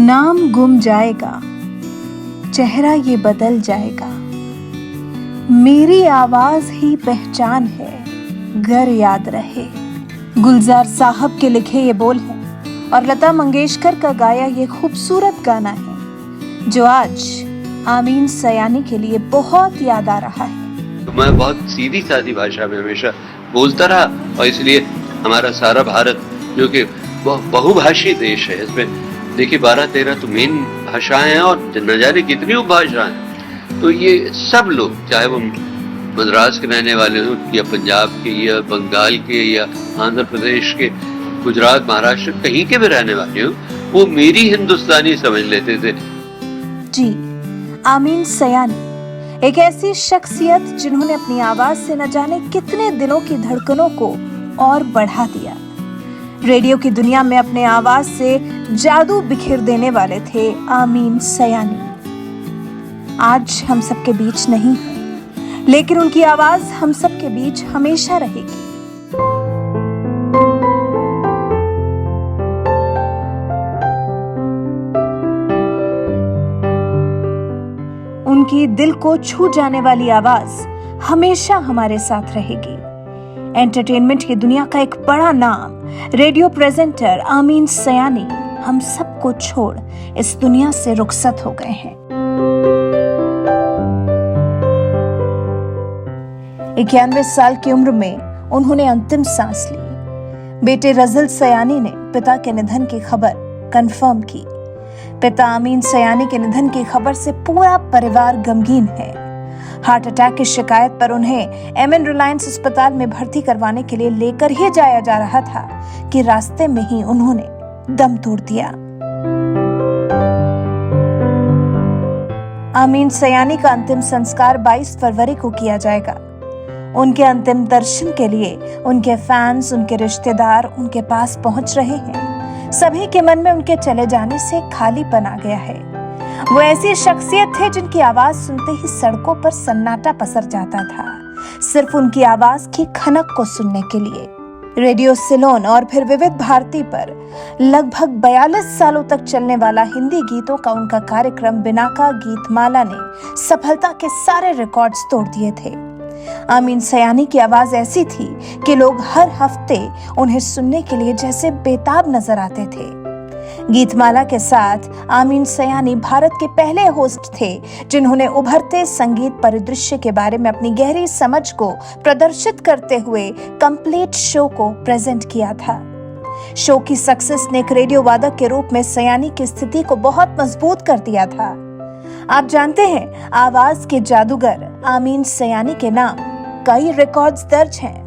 नाम गुम जाएगा, चेहरा ये बदल जाएगा, मेरी आवाज ही पहचान है, घर याद रहे। गुलजार साहब के लिखे ये बोल हैं और लता मंगेशकर का गाया ये खूबसूरत गाना है जो आज आमीन सयानी के लिए बहुत याद आ रहा है। तो मैं बहुत सीधी सादी भाषा में हमेशा बोलता रहा और इसलिए हमारा सारा भारत जो कि बहुभाषी देश है, इसमें देखिए 12-13 तो मेन भाषाएं हैं और न जाने कितनी उपभाषाएं। तो ये सब लोग, चाहे वो मद्रास के रहने वाले हों या पंजाब के या बंगाल के या आंध्र प्रदेश के, गुजरात, महाराष्ट्र, कहीं के भी रहने वाले हों, वो मेरी हिंदुस्तानी समझ लेते थे। जी, आमीन सयानी एक ऐसी शख्सियत जिन्होंने अपनी आवाज से न जाने कितने दिलों की धड़कनों को और बढ़ा दिया। रेडियो की दुनिया में अपने आवाज से जादू बिखेर देने वाले थे आमीन सयानी। आज हम सबके बीच नहीं, लेकिन उनकी आवाज हम सबके बीच हमेशा रहेगी। उनकी दिल को छू जाने वाली आवाज हमेशा हमारे साथ रहेगी। एंटरटेनमेंट की दुनिया का एक बड़ा नाम रेडियो प्रेजेंटर आमीन सयानी हम सबको छोड़ इस दुनिया से रुखसत हो गए हैं। 91 साल की उम्र में उन्होंने अंतिम सांस ली। बेटे रजल सयानी ने पिता के निधन की खबर कंफर्म की। पिता आमीन सयानी के निधन की खबर से पूरा परिवार गमगीन है। हार्ट अटैक की शिकायत पर उन्हें एमएन रिलायंस अस्पताल में भर्ती करवाने के लिए लेकर ही जाया जा रहा था कि रास्ते में ही उन्होंने दम तोड़ दिया। आमीन सयानी का अंतिम संस्कार 22 फरवरी को किया जाएगा। उनके अंतिम दर्शन के लिए उनके फैंस, उनके रिश्तेदार उनके पास पहुंच रहे हैं। सभी के मन में उनके चले जाने से खालीपन आ गया है। वो ऐसी शख्सियत थे जिनकी आवाज सुनते ही सड़कों पर सन्नाटा पसर जाता था, सिर्फ उनकी आवाज की खनक को सुनने के लिए। रेडियो सिलोन और फिर विविध भारती पर लगभग 42 सालों तक चलने वाला हिंदी गीतों का उनका कार्यक्रम बिनाका गीतमाला ने सफलता के सारे रिकॉर्ड्स तोड़ दिए थे। आमीन सयानी की आवाज ऐसी थी कि लोग हर हफ्ते उन्हें सुनने के लिए जैसे बेताब नजर आते थे। गीतमाला के साथ आमीन सयानी भारत के पहले होस्ट थे जिन्होंने उभरते संगीत परिदृश्य के बारे में अपनी गहरी समझ को प्रदर्शित करते हुए कंप्लीट शो को प्रेजेंट किया था। शो की सक्सेस ने एक रेडियो वादक के रूप में सयानी की स्थिति को बहुत मजबूत कर दिया था। आप जानते हैं, आवाज के जादूगर आमीन सयानी के नाम कई रिकॉर्ड्स दर्ज हैं।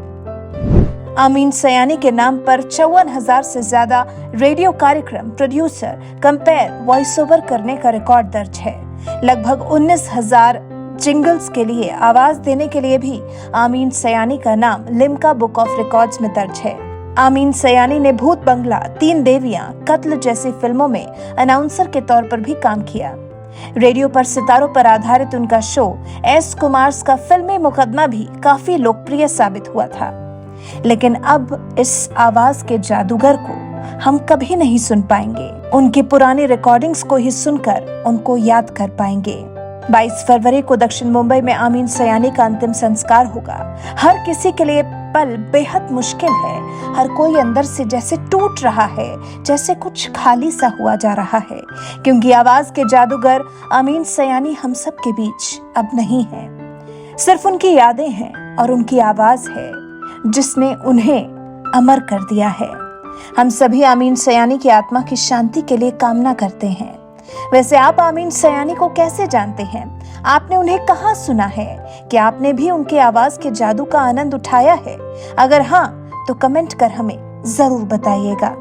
आमीन सयानी के नाम पर 54,000 से ज्यादा रेडियो कार्यक्रम, प्रोड्यूसर, कंपेयर, वॉइस ओवर करने का रिकॉर्ड दर्ज है। लगभग 19,000 जिंगल्स के लिए आवाज देने के लिए भी आमीन सयानी का नाम लिम्का बुक ऑफ रिकॉर्ड्स में दर्ज है। आमीन सयानी ने भूत बंगला, 3 देवियां, कत्ल जैसी फिल्मों में अनाउंसर के तौर पर भी काम किया। रेडियो पर सितारों पर आधारित उनका शो एस कुमार्स का फिल्मी मुकदमा भी काफी लोकप्रिय साबित हुआ था। लेकिन अब इस आवाज के जादूगर को हम कभी नहीं सुन पाएंगे। उनकी पुरानी रिकॉर्डिंग्स को ही सुनकर उनको याद कर पाएंगे। 22 फरवरी को दक्षिण मुंबई में आमीन सयानी का अंतिम संस्कार होगा। हर किसी के लिए पल बेहद मुश्किल है। हर कोई अंदर से जैसे टूट रहा है, जैसे कुछ खाली सा हुआ जा रहा है, क्योंकि आवाज के जादूगर आमीन सयानी हम सब के बीच अब नहीं है। सिर्फ उनकी यादें हैं और उनकी आवाज है जिसने उन्हें अमर कर दिया है। हम सभी आमीन सयानी की आत्मा की शांति के लिए कामना करते हैं। वैसे आप आमीन सयानी को कैसे जानते हैं? आपने उन्हें कहाँ सुना है? क्या आपने भी उनके आवाज के जादू का आनंद उठाया है? अगर हाँ, तो कमेंट कर हमें जरूर बताइएगा।